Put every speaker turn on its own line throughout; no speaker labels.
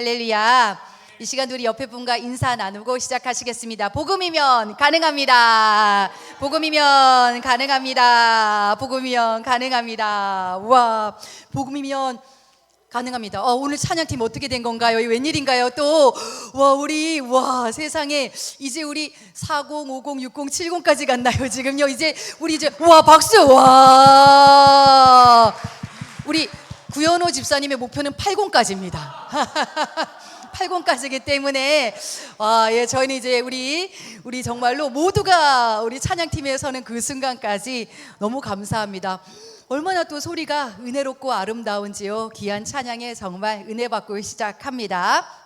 할렐루야. 이 시간 우리 옆에 분과 인사 나누고 시작하시겠습니다. 복음이면 가능합니다. 복음이면 가능합니다. 복음이면 가능합니다. 와, 복음이면 가능합니다. 오늘 찬양팀 어떻게 된 건가요? 웬일인가요? 또 우리 세상에 이제 우리 40, 50, 60, 70까지 갔나요? 지금요. 이제 우리 박수. 우리 구현호 집사님의 목표는 80까지입니다. 80까지이기 때문에 저희는 이제 우리 정말로 모두가 우리 찬양팀에서는 그 순간까지 너무 감사합니다. 얼마나 또 소리가 은혜롭고 아름다운지요. 귀한 찬양에 정말 은혜 받고 시작합니다.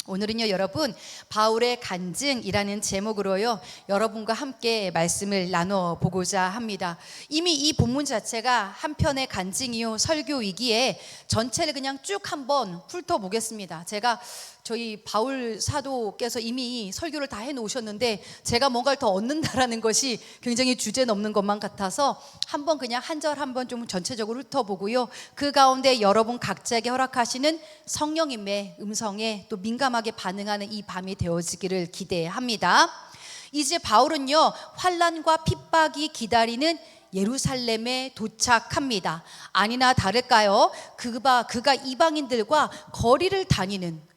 오늘은요, 여러분, 바울의 간증이라는 제목으로요, 여러분과 함께 말씀을 나눠보고자 합니다. 이미 이 본문 자체가 한편의 간증이요, 설교이기에 전체를 그냥 쭉 한번 훑어보겠습니다. 제가 저희 바울 사도께서 이미 설교를 다 해놓으셨는데 제가 뭔가를 더 얻는다라는 것이 굉장히 주제 넘는 것만 같아서 한번 그냥 한 절 한번 좀 전체적으로 훑어보고요. 그 가운데 여러분 각자에게 허락하시는 성령님의 음성에 또 민감하게 반응하는 이 밤이 되어지기를 기대합니다. 이제 바울은요, 환난과 핍박이 기다리는 예루살렘에 도착합니다. 아니나 다를까요? 그가 이방인들과 거리를 다니는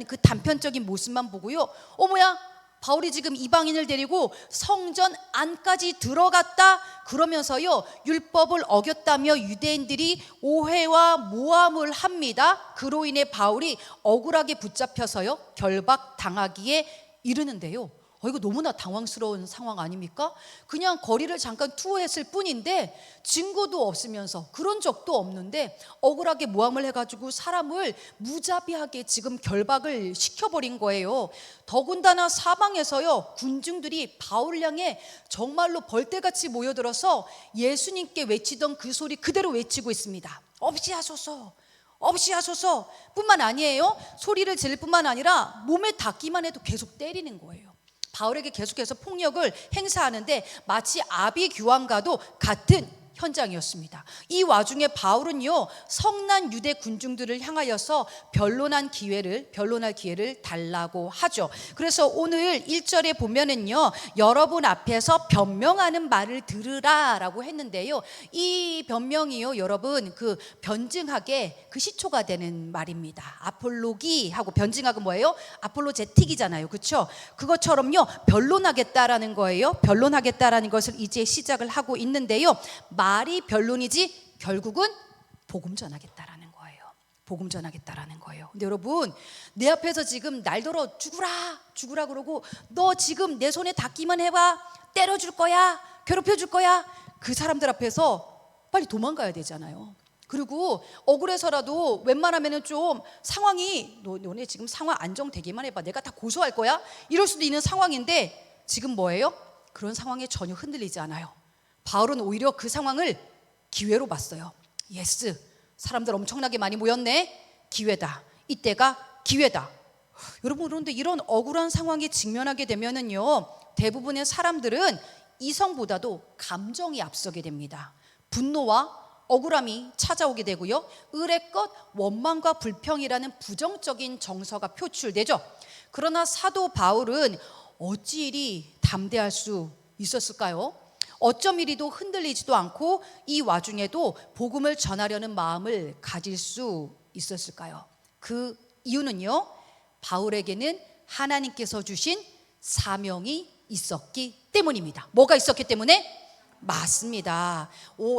그 단편적인 모습만 보고요, 어머야, 바울이 지금 이방인을 데리고 성전 안까지 들어갔다 그러면서요, 율법을 어겼다며 유대인들이 오해와 모함을 합니다. 그로 인해 바울이 억울하게 붙잡혀서요, 결박당하기에 이르는데요, 이거 너무나 당황스러운 상황 아닙니까? 그냥 거리를 잠깐 투어했을 뿐인데 증거도 없으면서 그런 적도 없는데 억울하게 모함을 해가지고 사람을 무자비하게 지금 결박을 시켜버린 거예요. 더군다나 사방에서요, 군중들이 바울을 향해 정말로 벌떼같이 모여들어서 예수님께 외치던 그 소리 그대로 외치고 있습니다. 없이 하소서, 없이 하소서 뿐만 아니에요, 소리를 지를 뿐만 아니라 몸에 닿기만 해도 계속 때리는 거예요. 바울에게 계속해서 폭력을 행사하는데 마치 아비규환과도 같은 현장이었습니다. 이 와중에 바울은요, 성난 유대 군중들을 향하여서 변론할 기회를 달라고 하죠. 그래서 오늘 1절에 보면은요, 여러분 앞에서 변명하는 말을 들으라라고 했는데요, 이 변명이요, 여러분, 그 변증학의 그 시초가 되는 말입니다. 아폴로기하고 변증학은 뭐예요? 아폴로제틱이잖아요, 그렇죠? 그것처럼요, 변론하겠다라는 거예요. 변론하겠다라는 것을 이제 시작을 하고 있는데요, 말이 변론이지 결국은 복음 전하겠다라는 거예요. 복음 전하겠다라는 거예요. 근데 여러분, 내 앞에서 지금 날더러 죽으라 그러고 너 지금 내 손에 닿기만 해봐, 때려줄 거야, 괴롭혀줄 거야, 그 사람들 앞에서 빨리 도망가야 되잖아요. 그리고 억울해서라도 웬만하면은 좀 상황이 너네 지금 상황 안정되기만 해봐, 내가 다 고소할 거야, 이럴 수도 있는 상황인데 지금 뭐예요? 그런 상황에 전혀 흔들리지 않아요. 바울은 오히려 그 상황을 기회로 봤어요. 예스, 사람들 엄청나게 많이 모였네, 기회다, 이때가 기회다. 여러분, 그런데 이런 억울한 상황에 직면하게 되면은요, 대부분의 사람들은 이성보다도 감정이 앞서게 됩니다. 분노와 억울함이 찾아오게 되고요, 의례껏 원망과 불평이라는 부정적인 정서가 표출되죠. 그러나 사도 바울은 어찌 이리 담대할 수 있었을까요? 어쩜 이리도 흔들리지도 않고 이 와중에도 복음을 전하려는 마음을 가질 수 있었을까요? 그 이유는요, 바울에게는 하나님께서 주신 사명이 있었기 때문입니다. 뭐가 있었기 때문에? 맞습니다.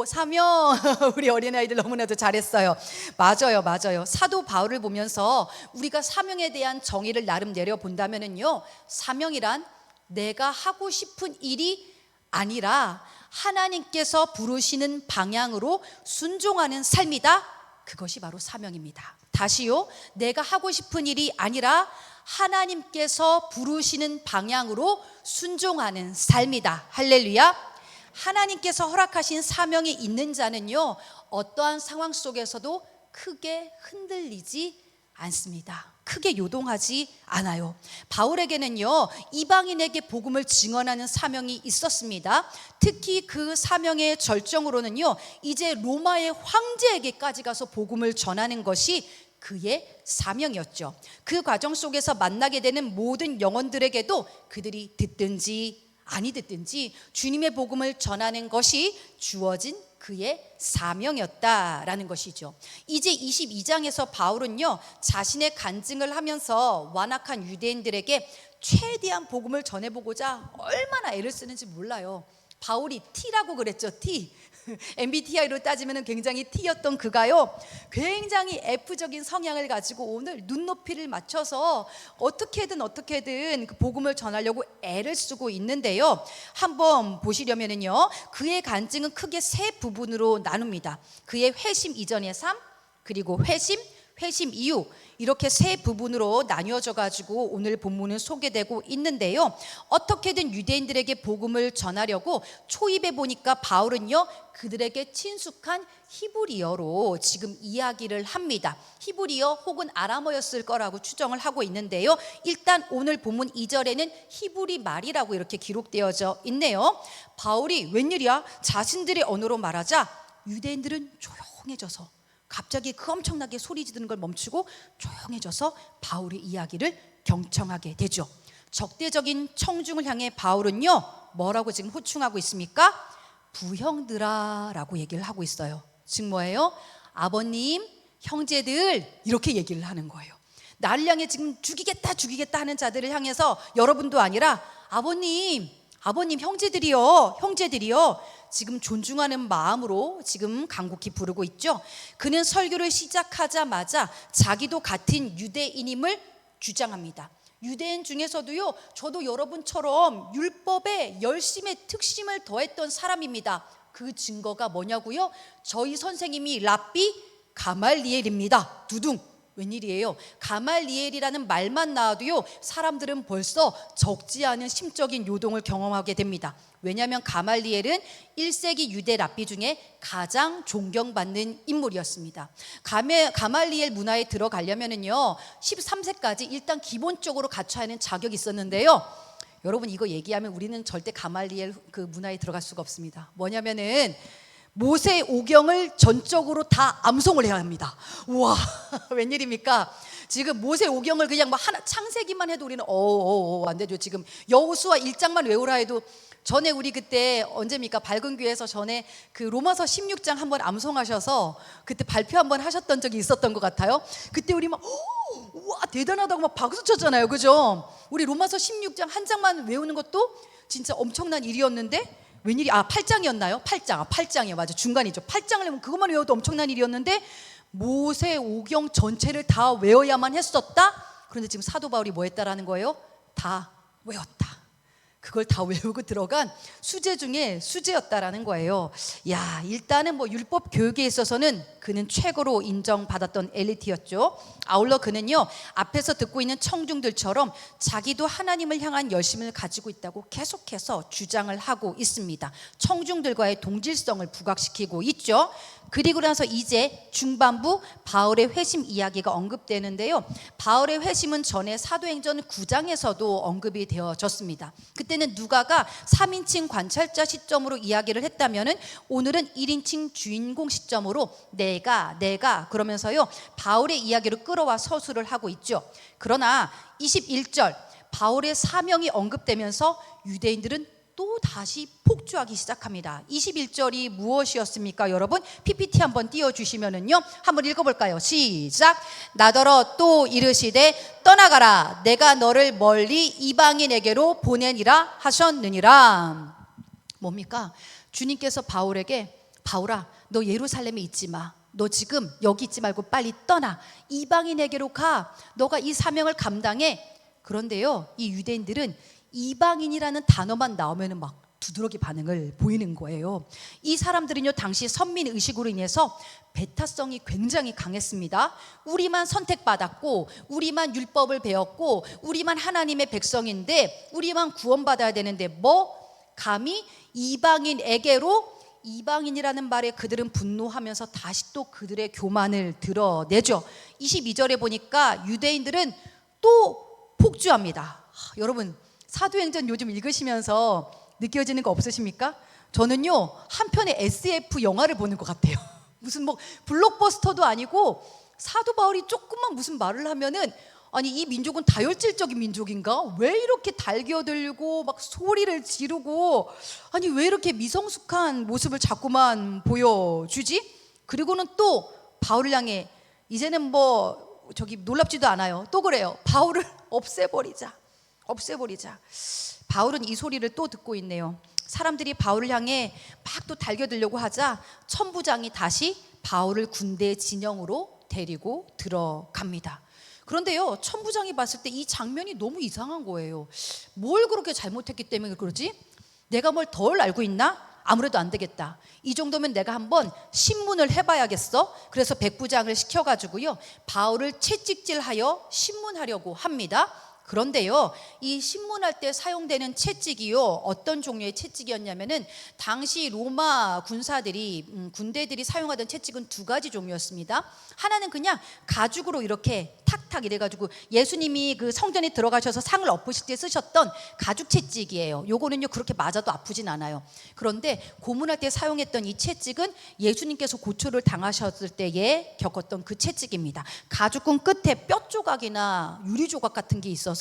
사명. 우리 어린아이들 너무나도 잘했어요. 맞아요. 사도 바울을 보면서 우리가 사명에 대한 정의를 나름 내려본다면요, 사명이란 내가 하고 싶은 일이 아니라 하나님께서 부르시는 방향으로 순종하는 삶이다. 그것이 바로 사명입니다. 다시요, 내가 하고 싶은 일이 아니라 하나님께서 부르시는 방향으로 순종하는 삶이다. 할렐루야. 하나님께서 허락하신 사명이 있는 자는요, 어떠한 상황 속에서도 크게 흔들리지 않습니다. 크게 요동하지 않아요. 바울에게는요, 이방인에게 복음을 증언하는 사명이 있었습니다. 특히 그 사명의 절정으로는요, 이제 로마의 황제에게까지 가서 복음을 전하는 것이 그의 사명이었죠. 그 과정 속에서 만나게 되는 모든 영혼들에게도 그들이 듣든지 아니 듣든지 주님의 복음을 전하는 것이 주어진 그의 사명이었다라는 것이죠. 이제 22장에서 바울은요, 자신의 간증을 하면서 완악한 유대인들에게 최대한 복음을 전해보고자 얼마나 애를 쓰는지 몰라요. 바울이 T라고 그랬죠. T. MBTI로 따지면 굉장히 T였던 그가요, 굉장히 F적인 성향을 가지고 오늘 눈높이를 맞춰서 어떻게든 그 복음을 전하려고 애를 쓰고 있는데요. 한번 보시려면요, 그의 간증은 크게 세 부분으로 나눕니다. 그의 회심 이전의 삶, 그리고 회심 이후, 이렇게 세 부분으로 나뉘어져 가지고 오늘 본문은 소개되고 있는데요. 어떻게든 유대인들에게 복음을 전하려고 초입에 보니까 바울은요, 그들에게 친숙한 히브리어로 지금 이야기를 합니다. 히브리어 혹은 아람어였을 거라고 추정을 하고 있는데요. 일단 오늘 본문 2절에는 히브리 말이라고 이렇게 기록되어져 있네요. 바울이 웬일이야? 자신들의 언어로 말하자 유대인들은 조용해져서 갑자기 그 엄청나게 소리 지르는 걸 멈추고 조용해져서 바울의 이야기를 경청하게 되죠. 적대적인 청중을 향해 바울은요, 뭐라고 지금 호충하고 있습니까? 부형들아 라고 얘기를 하고 있어요. 즉 뭐예요? 아버님, 형제들, 이렇게 얘기를 하는 거예요. 나를 향해 지금 죽이겠다 하는 자들을 향해서 여러분도 아니라 아버님, 형제들이요, 지금 존중하는 마음으로 지금 간곡히 부르고 있죠. 그는 설교를 시작하자마자 자기도 같은 유대인임을 주장합니다. 유대인 중에서도요, 저도 여러분처럼 율법에 열심의 특심을 더했던 사람입니다. 그 증거가 뭐냐고요? 저희 선생님이 랍비 가말리엘입니다. 두둥. 웬일이에요? 가말리엘이라는 말만 나와도요, 사람들은 벌써 적지 않은 심적인 요동을 경험하게 됩니다. 왜냐하면 가말리엘은 1세기 유대 랍비 중에 가장 존경받는 인물이었습니다. 가말리엘 문화에 들어가려면요, 13세까지 일단 기본적으로 갖춰야 하는 자격이 있었는데요. 여러분, 이거 얘기하면 우리는 절대 가말리엘 그 문화에 들어갈 수가 없습니다. 뭐냐면은 모세 오경을 전적으로 다 암송을 해야 합니다. 우와, 웬일입니까? 지금 모세 오경을 그냥 뭐 하나 창세기만 해도 우리는 안 되죠. 지금 여호수아 1장만 외우라 해도, 전에 우리 그때 언제입니까? 밝은 교회에서 전에 그 로마서 16장 한번 암송하셔서 그때 발표 한번 하셨던 적이 있었던 것 같아요. 그때 우리 막 우와 대단하다고 막 박수 쳤잖아요, 그죠? 우리 로마서 16장 한 장만 외우는 것도 진짜 엄청난 일이었는데, 웬일이 8장이었나요? 8장이요, 맞아, 중간이죠. 8장을 외우면 그것만 외워도 엄청난 일이었는데 모세 오경 전체를 다 외워야만 했었다. 그런데 지금 사도 바울이 뭐 했다라는 거예요? 다 외웠다. 그걸 다 외우고 들어간 수재 중에 수재였다라는 거예요. 야, 일단은 뭐 율법 교육에 있어서는 그는 최고로 인정받았던 엘리트였죠. 아울러 그는요, 앞에서 듣고 있는 청중들처럼 자기도 하나님을 향한 열심을 가지고 있다고 계속해서 주장을 하고 있습니다. 청중들과의 동질성을 부각시키고 있죠. 그리고 나서 이제 중반부 바울의 회심 이야기가 언급되는데요. 바울의 회심은 전에 사도행전 9장에서도 언급이 되어졌습니다. 그때는 누가가 3인칭 관찰자 시점으로 이야기를 했다면은 오늘은 1인칭 주인공 시점으로 내가 그러면서요, 바울의 이야기를 끌어와 서술을 하고 있죠. 그러나 21절 바울의 사명이 언급되면서 유대인들은 또 다시 폭주하기 시작합니다. 21절이 무엇이었습니까? 여러분 PPT 한번 띄워주시면은요, 한번 읽어볼까요? 시작. 나더러 또 이르시되 떠나가라, 내가 너를 멀리 이방인에게로 보내니라 하셨느니라. 뭡니까? 주님께서 바울에게, 바울아, 너 예루살렘에 있지 마. 너 지금 여기 있지 말고 빨리 떠나. 이방인에게로 가. 너가 이 사명을 감당해. 그런데요, 이 유대인들은 이방인이라는 단어만 나오면 막 두드러기 반응을 보이는 거예요. 이 사람들은요, 당시 선민 의식으로 인해서 배타성이 굉장히 강했습니다. 우리만 선택받았고, 우리만 율법을 배웠고, 우리만 하나님의 백성인데, 우리만 구원받아야 되는데 뭐 감히 이방인에게로, 이방인이라는 말에 그들은 분노하면서 다시 또 그들의 교만을 드러내죠. 22절에 보니까 유대인들은 또 폭주합니다. 여러분 사도행전 요즘 읽으시면서 느껴지는 거 없으십니까? 저는요, 한편의 SF 영화를 보는 것 같아요. 무슨 뭐 블록버스터도 아니고 사도 바울이 조금만 무슨 말을 하면은 아니 이 민족은 다혈질적인 민족인가? 왜 이렇게 달겨들고 막 소리를 지르고 아니 왜 이렇게 미성숙한 모습을 자꾸만 보여주지? 그리고는 또 바울을 향해 이제는 뭐 저기 놀랍지도 않아요. 또 그래요. 바울을 없애버리자. 바울은 이 소리를 또 듣고 있네요. 사람들이 바울을 향해 막 또 달겨들려고 하자 천부장이 다시 바울을 군대 진영으로 데리고 들어갑니다. 그런데요, 천부장이 봤을 때 이 장면이 너무 이상한 거예요. 뭘 그렇게 잘못했기 때문에 그러지? 내가 뭘 덜 알고 있나? 아무래도 안 되겠다. 이 정도면 내가 한번 신문을 해봐야겠어. 그래서 백부장을 시켜가지고요, 바울을 채찍질하여 신문하려고 합니다. 그런데요, 이 신문할 때 사용되는 채찍이요, 어떤 종류의 채찍이었냐면은 당시 로마 군대들이 사용하던 채찍은 두 가지 종류였습니다. 하나는 그냥 가죽으로 이렇게 탁탁 이래가지고 예수님이 그 성전에 들어가셔서 상을 엎으실 때 쓰셨던 가죽 채찍이에요. 요거는요 그렇게 맞아도 아프진 않아요. 그런데 고문할 때 사용했던 이 채찍은 예수님께서 고초를 당하셨을 때에 겪었던 그 채찍입니다. 가죽끈 끝에 뼈 조각이나 유리 조각 같은 게 있어서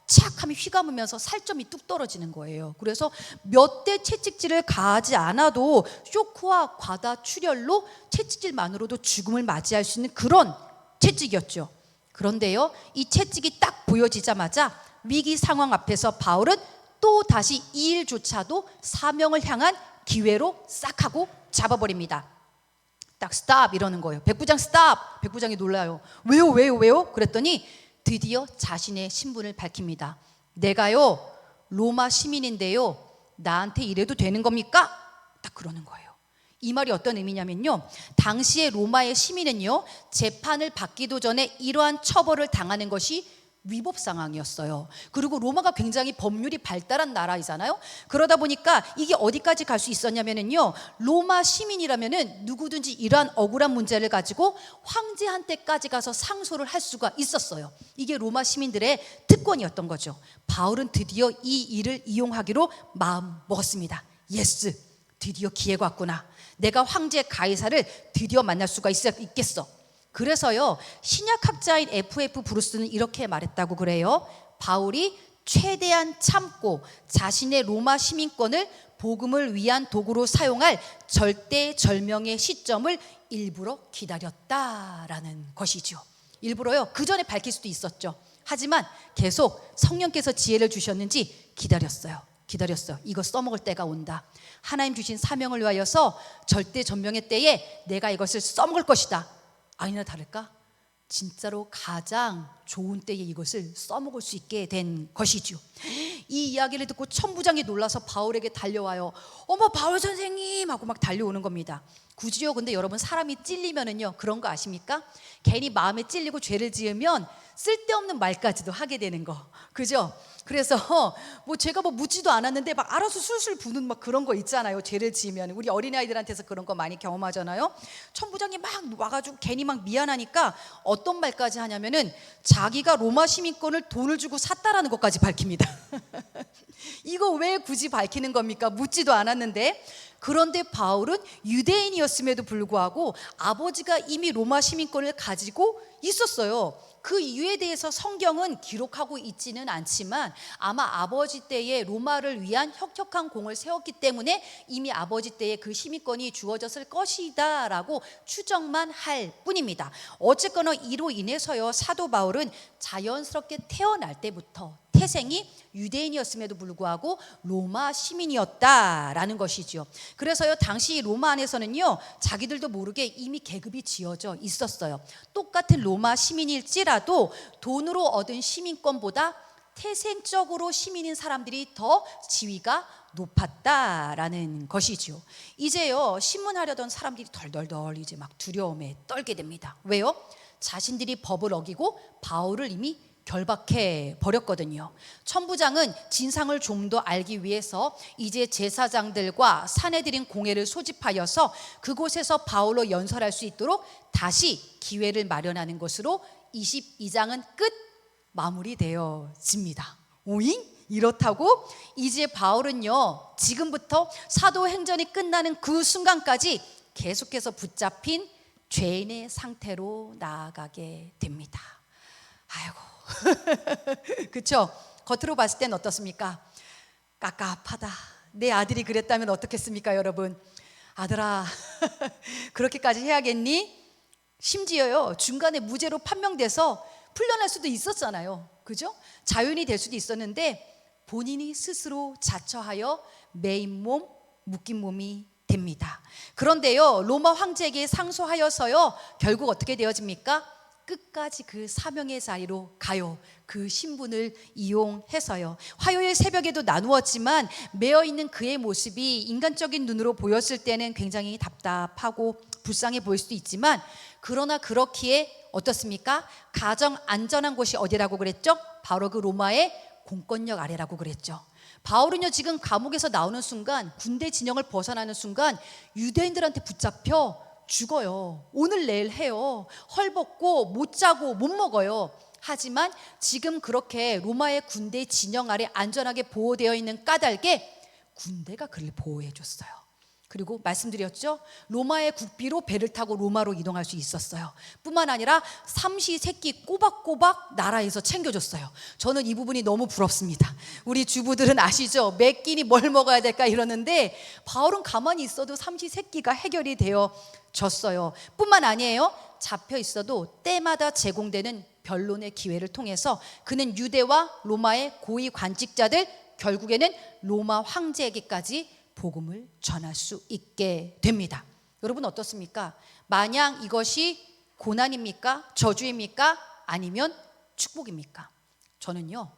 착 하면 휘감으면서 살점이 뚝 떨어지는 거예요. 그래서 몇 대 채찍질을 가하지 않아도 쇼크와 과다출혈로 채찍질만으로도 죽음을 맞이할 수 있는 그런 채찍이었죠. 그런데요, 이 채찍이 딱 보여지자마자 위기 상황 앞에서 바울은 또 다시 이 일조차도 사명을 향한 기회로 싹 하고 잡아버립니다. 딱 스탑 이러는 거예요. 백부장 스탑. 백부장이 놀라요. 왜요? 그랬더니 드디어 자신의 신분을 밝힙니다. 내가요 로마 시민인데요, 나한테 이래도 되는 겁니까? 딱 그러는 거예요. 이 말이 어떤 의미냐면요, 당시의 로마의 시민은요 재판을 받기도 전에 이러한 처벌을 당하는 것이 위법 상황이었어요. 그리고 로마가 굉장히 법률이 발달한 나라이잖아요. 그러다 보니까 이게 어디까지 갈 수 있었냐면요, 로마 시민이라면은 누구든지 이러한 억울한 문제를 가지고 황제한테까지 가서 상소를 할 수가 있었어요. 이게 로마 시민들의 특권이었던 거죠. 바울은 드디어 이 일을 이용하기로 마음 먹었습니다. 예스, 드디어 기회가 왔구나. 내가 황제 가이사를 드디어 만날 수가 있겠어. 그래서요, 신약학자인 F.F. 브루스는 이렇게 말했다고 그래요. 바울이 최대한 참고 자신의 로마 시민권을 복음을 위한 도구로 사용할 절대절명의 시점을 일부러 기다렸다라는 것이죠. 일부러요, 그 전에 밝힐 수도 있었죠. 하지만 계속 성령께서 지혜를 주셨는지 기다렸어요. 이거 써먹을 때가 온다. 하나님 주신 사명을 위하여서 절대전명의 때에 내가 이것을 써먹을 것이다. 아니나 다를까? 진짜로 가장 좋은 때에 이것을 써먹을 수 있게 된 것이죠. 이 이야기를 듣고 천부장이 놀라서 바울에게 달려와요. 어머, 바울 선생님 하고 막 달려오는 겁니다. 굳이요, 근데 여러분, 사람이 찔리면은요 그런 거 아십니까? 괜히 마음에 찔리고 죄를 지으면 쓸데없는 말까지도 하게 되는 거, 그죠? 그래서 뭐 제가 뭐 묻지도 않았는데 막 알아서 술술 부는 막 그런 거 있잖아요. 죄를 지으면 우리 어린아이들한테서 그런 거 많이 경험하잖아요. 천부장이 막 와가지고 괜히 막 미안하니까 어떤 말까지 하냐면은 자기가 로마 시민권을 돈을 주고 샀다라는 것까지 밝힙니다. 이거 왜 굳이 밝히는 겁니까? 묻지도 않았는데. 그런데 바울은 유대인이었음에도 불구하고 아버지가 이미 로마 시민권을 가지고 있었어요. 그 이유에 대해서 성경은 기록하고 있지는 않지만 아마 아버지 때에 로마를 위한 혁혁한 공을 세웠기 때문에 이미 아버지 때에 그 시민권이 주어졌을 것이다 라고 추정만 할 뿐입니다. 어쨌거나 이로 인해서요, 사도 바울은 자연스럽게 태어날 때부터 태생이 유대인이었음에도 불구하고 로마 시민이었다라는 것이죠. 그래서요, 당시 로마 안에서는요 자기들도 모르게 이미 계급이 지어져 있었어요. 똑같은 로마 시민일지라도 돈으로 얻은 시민권보다 태생적으로 시민인 사람들이 더 지위가 높았다라는 것이죠. 이제요, 신문하려던 사람들이 덜덜덜 이제 막 두려움에 떨게 됩니다. 왜요? 자신들이 법을 어기고 바울을 이미 결박해 버렸거든요. 천부장은 진상을 좀 더 알기 위해서 이제 제사장들과 사내들인 공회를 소집하여서 그곳에서 바울로 연설할 수 있도록 다시 기회를 마련하는 것으로 22장은 끝 마무리되어집니다. 오잉? 이렇다고 이제 바울은요, 지금부터 사도행전이 끝나는 그 순간까지 계속해서 붙잡힌 죄인의 상태로 나아가게 됩니다. 아이고 그쵸? 겉으로 봤을 땐 어떻습니까? 깝깝하다. 내 아들이 그랬다면 어떻겠습니까 여러분? 아들아 그렇게까지 해야겠니? 심지어요 중간에 무죄로 판명돼서 풀려날 수도 있었잖아요. 그죠? 자윤이 될 수도 있었는데 본인이 스스로 자처하여 매인 몸, 묶인 몸이 됩니다. 그런데요 로마 황제에게 상소하여서요 결국 어떻게 되어집니까? 끝까지 그 사명의 자리로 가요. 그 신분을 이용해서요. 화요일 새벽에도 나누었지만 매어있는 그의 모습이 인간적인 눈으로 보였을 때는 굉장히 답답하고 불쌍해 보일 수도 있지만 그러나 그렇기에 어떻습니까? 가장 안전한 곳이 어디라고 그랬죠? 바로 그 로마의 공권력 아래라고 그랬죠. 바울은요 지금 감옥에서 나오는 순간 군대 진영을 벗어나는 순간 유대인들한테 붙잡혀 죽어요. 오늘 내일 해요. 헐벗고 못 자고 못 먹어요. 하지만 지금 그렇게 로마의 군대 진영 아래 안전하게 보호되어 있는 까닭에 군대가 그를 보호해 줬어요. 그리고 말씀드렸죠. 로마의 국비로 배를 타고 로마로 이동할 수 있었어요. 뿐만 아니라 삼시세끼 꼬박꼬박 나라에서 챙겨줬어요. 저는 이 부분이 너무 부럽습니다. 우리 주부들은 아시죠? 몇 끼니 뭘 먹어야 될까 이러는데 바울은 가만히 있어도 삼시세끼가 해결이 되어졌어요. 뿐만 아니에요. 잡혀 있어도 때마다 제공되는 변론의 기회를 통해서 그는 유대와 로마의 고위 관직자들 결국에는 로마 황제에게까지 복음을 전할 수 있게 됩니다. 여러분 어떻습니까? 마냥 이것이 고난입니까? 저주입니까? 아니면 축복입니까? 저는요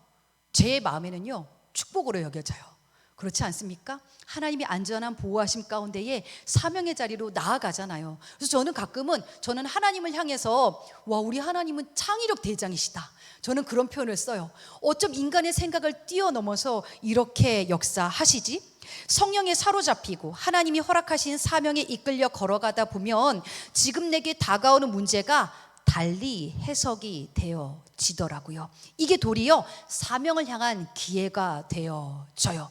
제 마음에는요 축복으로 여겨져요. 그렇지 않습니까? 하나님이 안전한 보호하심 가운데에 사명의 자리로 나아가잖아요. 그래서 저는 가끔은 저는 하나님을 향해서 와 우리 하나님은 창의력 대장이시다. 저는 그런 표현을 써요. 어쩜 인간의 생각을 뛰어넘어서 이렇게 역사하시지? 성령에 사로잡히고 하나님이 허락하신 사명에 이끌려 걸어가다 보면 지금 내게 다가오는 문제가 달리 해석이 되어지더라고요. 이게 도리어 사명을 향한 기회가 되어져요.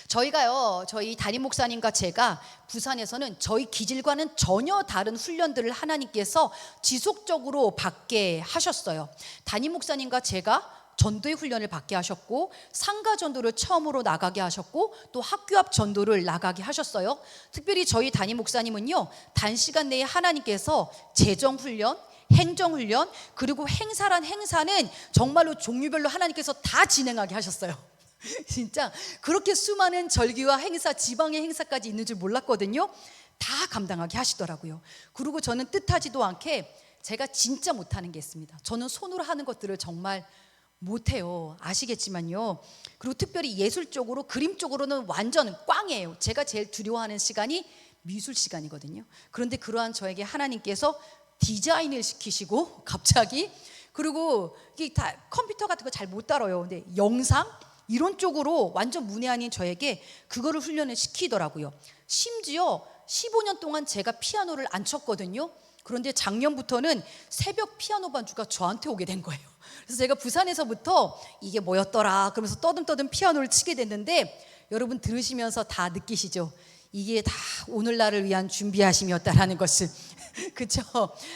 저희가요 저희 담임 목사님과 제가 부산에서는 저희 기질과는 전혀 다른 훈련들을 하나님께서 지속적으로 받게 하셨어요. 담임 목사님과 제가 전도의 훈련을 받게 하셨고 상가 전도를 처음으로 나가게 하셨고 또 학교 앞 전도를 나가게 하셨어요. 특별히 저희 담임 목사님은요 단시간 내에 하나님께서 재정 훈련, 행정 훈련 그리고 행사란 행사는 정말로 종류별로 하나님께서 다 진행하게 하셨어요. 진짜 그렇게 수많은 절기와 행사, 지방의 행사까지 있는 줄 몰랐거든요. 다 감당하게 하시더라고요. 그리고 저는 뜻하지도 않게 제가 진짜 못하는 게 있습니다. 저는 손으로 하는 것들을 정말 못해요. 아시겠지만요. 그리고 특별히 예술 쪽으로 그림 쪽으로는 완전 꽝이에요. 제가 제일 두려워하는 시간이 미술 시간이거든요. 그런데 그러한 저에게 하나님께서 디자인을 시키시고 갑자기 그리고 이게 다 컴퓨터 같은 거 잘 못 다뤄요. 근데 영상 이런 쪽으로 완전 문외한인 저에게 그거를 훈련을 시키더라고요. 심지어 15년 동안 제가 피아노를 안 쳤거든요. 그런데 작년부터는 새벽 피아노 반주가 저한테 오게 된 거예요. 그래서 제가 부산에서부터 이게 뭐였더라 그러면서 떠듬떠듬 피아노를 치게 됐는데 여러분 들으시면서 다 느끼시죠? 이게 다 오늘날을 위한 준비하심이었다라는 것을 그렇죠?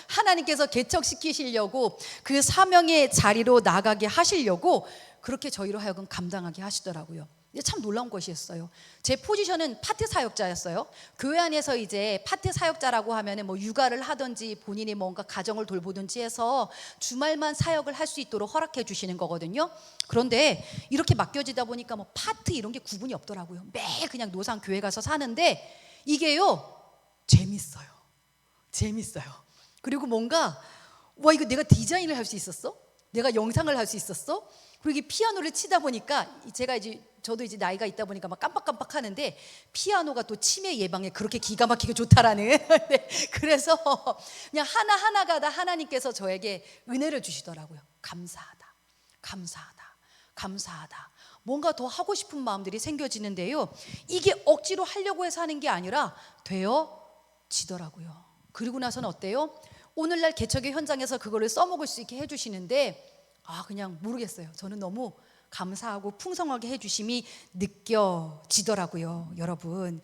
하나님께서 개척시키시려고 그 사명의 자리로 나가게 하시려고 그렇게 저희로 하여금 감당하게 하시더라고요. 참 놀라운 것이었어요. 제 포지션은 파트 사역자였어요. 교회 안에서 이제 파트 사역자라고 하면은 뭐 육아를 하든지 본인이 뭔가 가정을 돌보든지 해서 주말만 사역을 할 수 있도록 허락해 주시는 거거든요. 그런데 이렇게 맡겨지다 보니까 뭐 파트 이런 게 구분이 없더라고요. 매일 그냥 노상 교회 가서 사는데 이게요 재밌어요. 재밌어요. 그리고 뭔가 와 이거 내가 디자인을 할 수 있었어? 내가 영상을 할 수 있었어? 그리고 이게 피아노를 치다 보니까 제가 이제 저도 이제 나이가 있다 보니까 막 깜빡깜빡 하는데 피아노가 또 치매 예방에 그렇게 기가 막히게 좋다라는 네, 그래서 그냥 하나하나가 다 하나님께서 저에게 은혜를 주시더라고요. 감사하다 감사하다 감사하다. 뭔가 더 하고 싶은 마음들이 생겨지는데요 이게 억지로 하려고 해서 하는 게 아니라 되어지더라고요. 그리고 나서는 어때요? 오늘날 개척의 현장에서 그거를 써먹을 수 있게 해주시는데 그냥 모르겠어요. 저는 너무 감사하고 풍성하게 해주심이 느껴지더라고요, 여러분.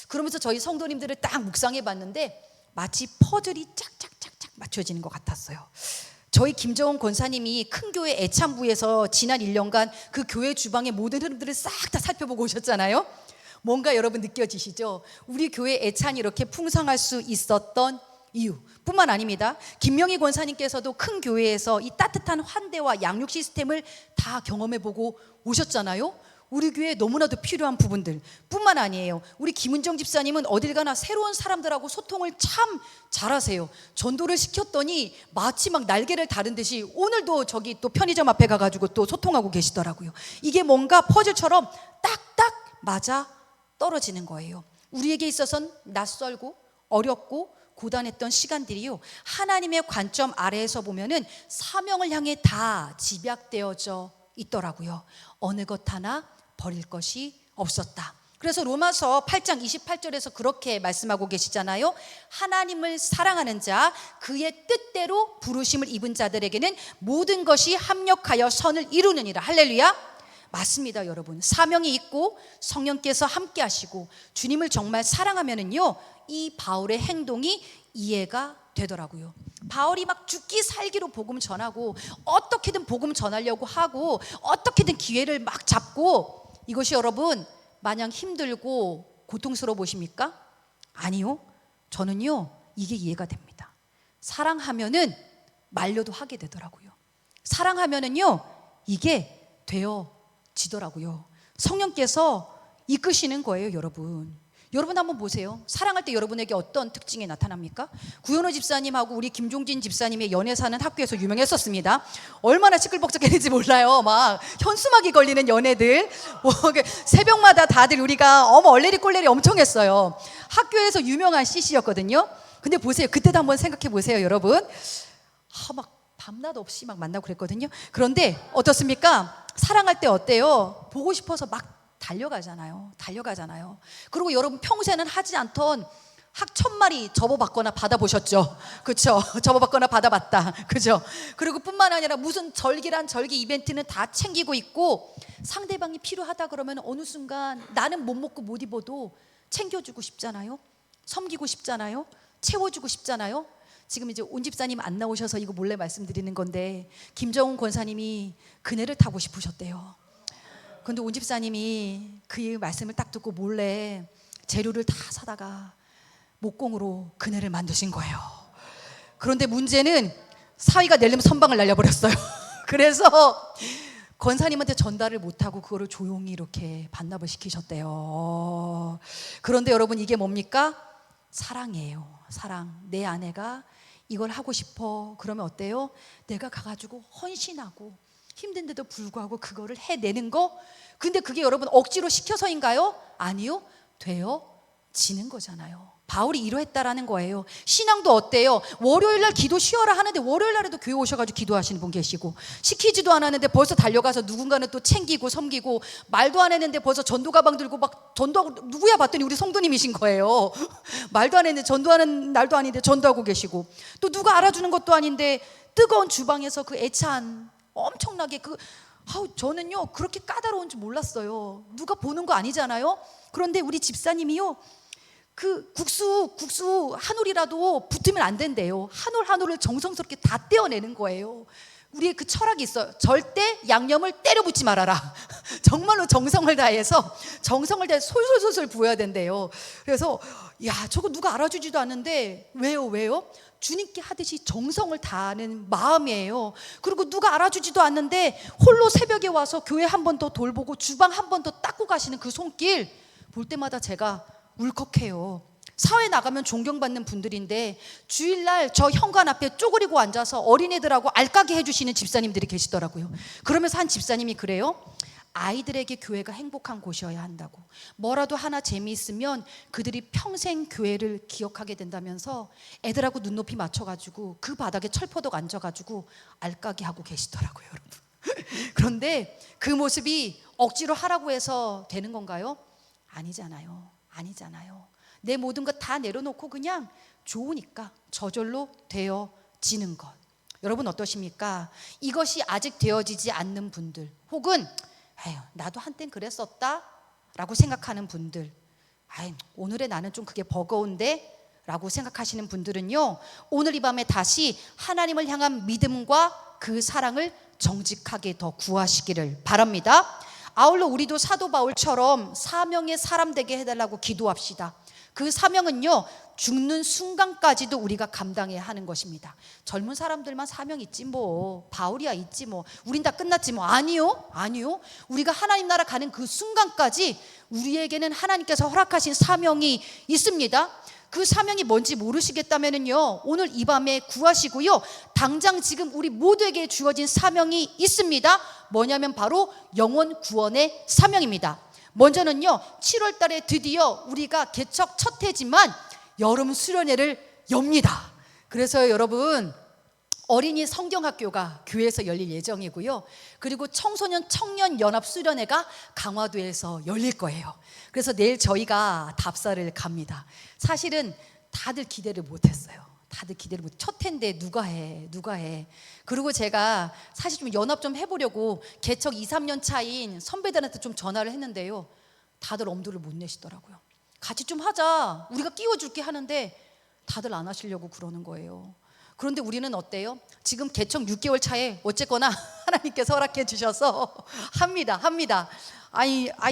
그러면서 저희 성도님들을 딱 묵상해 봤는데 마치 퍼즐이 짝짝짝짝 맞춰지는 것 같았어요. 저희 김정은 권사님이 큰 교회 애창부에서 지난 1년간 그 교회 주방의 모든 흐름들을 싹 다 살펴보고 오셨잖아요. 뭔가 여러분 느껴지시죠? 우리 교회 애찬이 이렇게 풍성할 수 있었던 이유 뿐만 아닙니다. 김명희 권사님께서도 큰 교회에서 이 따뜻한 환대와 양육 시스템을 다 경험해보고 오셨잖아요. 우리 교회에 너무나도 필요한 부분들 뿐만 아니에요. 우리 김은정 집사님은 어딜 가나 새로운 사람들하고 소통을 참 잘하세요. 전도를 시켰더니 마치 막 날개를 다른 듯이 오늘도 저기 또 편의점 앞에 가가지고 또 소통하고 계시더라고요. 이게 뭔가 퍼즐처럼 딱딱 맞아 떨어지는 거예요. 우리에게 있어서는 낯설고 어렵고 고단했던 시간들이요, 하나님의 관점 아래에서 보면은 사명을 향해 다 집약되어져 있더라고요. 어느 것 하나 버릴 것이 없었다. 그래서 로마서 8장 28절에서 그렇게 말씀하고 계시잖아요. 하나님을 사랑하는 자, 그의 뜻대로 부르심을 입은 자들에게는 모든 것이 합력하여 선을 이루느니라. 할렐루야. 맞습니다, 여러분. 사명이 있고 성령께서 함께 하시고 주님을 정말 사랑하면은요, 이 바울의 행동이 이해가 되더라고요. 바울이 막 죽기 살기로 복음 전하고 어떻게든 복음 전하려고 하고 어떻게든 기회를 막 잡고, 이것이 여러분 마냥 힘들고 고통스러워 보십니까? 아니요. 저는요, 이게 이해가 됩니다. 사랑하면은 말려도 하게 되더라고요. 사랑하면은요, 이게 되어지더라고요. 성령께서 이끄시는 거예요, 여러분. 여러분 한번 보세요. 사랑할 때 여러분에게 어떤 특징이 나타납니까? 구현호 집사님하고 우리 김종진 집사님의 연애 사는 학교에서 유명했었습니다. 얼마나 시끌벅적했는지 몰라요. 막 현수막이 걸리는 연애들, 뭐 새벽마다 다들 우리가 어머 얼레리 꼴레리 엄청 했어요. 학교에서 유명한 CC였거든요. 근데 보세요, 그때도 한번 생각해 보세요, 여러분. 막 밤낮 없이 막 만나고 그랬거든요. 그런데 어떻습니까? 사랑할 때 어때요? 보고 싶어서 막 달려가잖아요. 그리고 여러분 평소에는 하지 않던 학 1000마리 접어봤거나 받아보셨죠? 그렇죠? 접어봤거나 받아봤다. 그죠? 그리고 뿐만 아니라 무슨 절기란 절기 이벤트는 다 챙기고 있고, 상대방이 필요하다 그러면 어느 순간 나는 못 먹고 못 입어도 챙겨주고 싶잖아요. 섬기고 싶잖아요. 채워주고 싶잖아요. 지금 이제 온 집사님 안 나오셔서 이거 몰래 말씀드리는 건데, 김정은 권사님이 그네를 타고 싶으셨대요. 근데 온 집사님이 그 말씀을 딱 듣고 몰래 재료를 다 사다가 목공으로 그네를 만드신 거예요. 그런데 문제는 사위가 내려면 선방을 날려버렸어요. 그래서 권사님한테 전달을 못하고 그거를 조용히 이렇게 반납을 시키셨대요. 그런데 여러분, 이게 뭡니까? 사랑이에요. 사랑. 내 아내가 이걸 하고 싶어 그러면 어때요? 내가 가가지고 헌신하고 힘든데도 불구하고 그거를 해내는 거. 근데 그게 여러분 억지로 시켜서인가요? 아니요, 되어지는 거잖아요. 바울이 이러했다라는 거예요. 신앙도 어때요? 월요일날 기도 쉬어라 하는데 월요일날에도 교회 오셔가지고 기도하시는 분 계시고, 시키지도 않았는데 벌써 달려가서 누군가는 또 챙기고 섬기고, 말도 안 했는데 벌써 전도 가방 들고 막 전도하고, 누구야 봤더니 우리 성도님이신 거예요. 말도 안 했는데, 전도하는 날도 아닌데 전도하고 계시고, 또 누가 알아주는 것도 아닌데 뜨거운 주방에서 그 애찬 엄청나게 저는요 그렇게 까다로운 줄 몰랐어요. 누가 보는 거 아니잖아요. 그런데 우리 집사님이요, 그 국수 한 올이라도 붙으면 안 된대요. 한 올 한 올을 정성스럽게 다 떼어내는 거예요. 우리의 그 철학이 있어요. 절대 양념을 때려 붓지 말아라. 정말로 정성을 다해서 솔솔솔솔 부어야 된대요. 그래서 야, 저거 누가 알아주지도 않는데 왜요? 주님께 하듯이 정성을 다하는 마음이에요. 그리고 누가 알아주지도 않는데 홀로 새벽에 와서 교회 한 번 더 돌보고 주방 한 번 더 닦고 가시는 그 손길 볼 때마다 제가 울컥해요. 사회 나가면 존경받는 분들인데 주일날 저 현관 앞에 쪼그리고 앉아서 어린애들하고 알까기 해주시는 집사님들이 계시더라고요. 그러면서 한 집사님이 그래요. 아이들에게 교회가 행복한 곳이어야 한다고, 뭐라도 하나 재미있으면 그들이 평생 교회를 기억하게 된다면서 애들하고 눈높이 맞춰가지고 그 바닥에 철포덕 앉아가지고 알까기 하고 계시더라고요, 여러분. 그런데 그 모습이 억지로 하라고 해서 되는 건가요? 아니잖아요. 내 모든 것 다 내려놓고 그냥 좋으니까 저절로 되어지는 것. 여러분 어떠십니까? 이것이 아직 되어지지 않는 분들, 혹은 나도 한땐 그랬었다 라고 생각하는 분들, 오늘의 나는 좀 그게 버거운데 라고 생각하시는 분들은요, 오늘 이 밤에 다시 하나님을 향한 믿음과 그 사랑을 정직하게 더 구하시기를 바랍니다. 아울러 우리도 사도 바울처럼 사명의 사람 되게 해달라고 기도합시다. 그 사명은요, 죽는 순간까지도 우리가 감당해야 하는 것입니다. 젊은 사람들만 사명 있지 뭐, 바울이야 있지 뭐, 우린 다 끝났지 뭐. 아니요. 우리가 하나님 나라 가는 그 순간까지 우리에게는 하나님께서 허락하신 사명이 있습니다. 그 사명이 뭔지 모르시겠다면요, 오늘 이 밤에 구하시고요, 당장 지금 우리 모두에게 주어진 사명이 있습니다. 뭐냐면 바로 영혼 구원의 사명입니다. 먼저는요, 7월 달에 드디어 우리가 개척 첫 해지만 여름 수련회를 엽니다. 그래서 여러분, 어린이 성경학교가 교회에서 열릴 예정이고요, 그리고 청소년 청년 연합 수련회가 강화도에서 열릴 거예요. 그래서 내일 저희가 답사를 갑니다. 사실은 다들 기대를 못했어요. 첫 해인데 누가 해. 그리고 제가 사실 좀 연합 좀 해보려고 개척 2, 3년 차인 선배들한테 좀 전화를 했는데요, 다들 엄두를 못 내시더라고요. 같이 좀 하자, 우리가 끼워줄게 하는데 다들 안 하시려고 그러는 거예요. 그런데 우리는 어때요? 지금 개척 6개월 차에 어쨌거나 하나님께서 허락해 주셔서 합니다.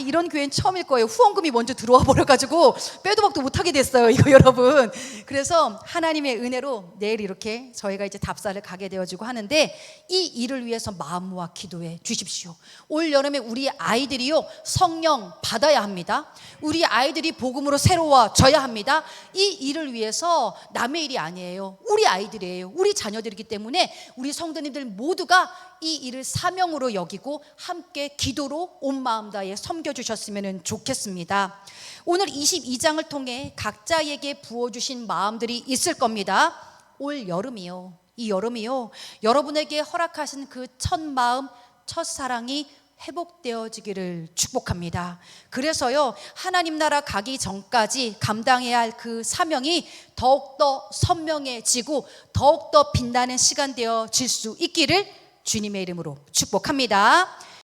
이런 교회는 처음일 거예요. 후원금이 먼저 들어와 버려가지고 빼도 박도 못하게 됐어요, 이거 여러분. 그래서 하나님의 은혜로 내일 이렇게 저희가 이제 답사를 가게 되어지고 하는데, 이 일을 위해서 마음 모아 기도해 주십시오. 올 여름에 우리 아이들이요, 성령 받아야 합니다. 우리 아이들이 복음으로 새로워져야 합니다. 이 일을 위해서 남의 일이 아니에요. 우리 아이들이에요. 우리 자녀들이기 때문에 우리 성도님들 모두가 이 일을 사명으로 여기고 함께 기도로 온 마음 다해 섬겨주셨으면 좋겠습니다. 오늘 22장을 통해 각자에게 부어주신 마음들이 있을 겁니다. 올 여름이요, 이 여름이요, 여러분에게 허락하신 그 첫 마음, 첫 사랑이 회복되어지기를 축복합니다. 그래서요, 하나님 나라 가기 전까지 감당해야 할 그 사명이 더욱더 선명해지고 더욱더 빛나는 시간 되어질 수 있기를 주님의 이름으로 축복합니다.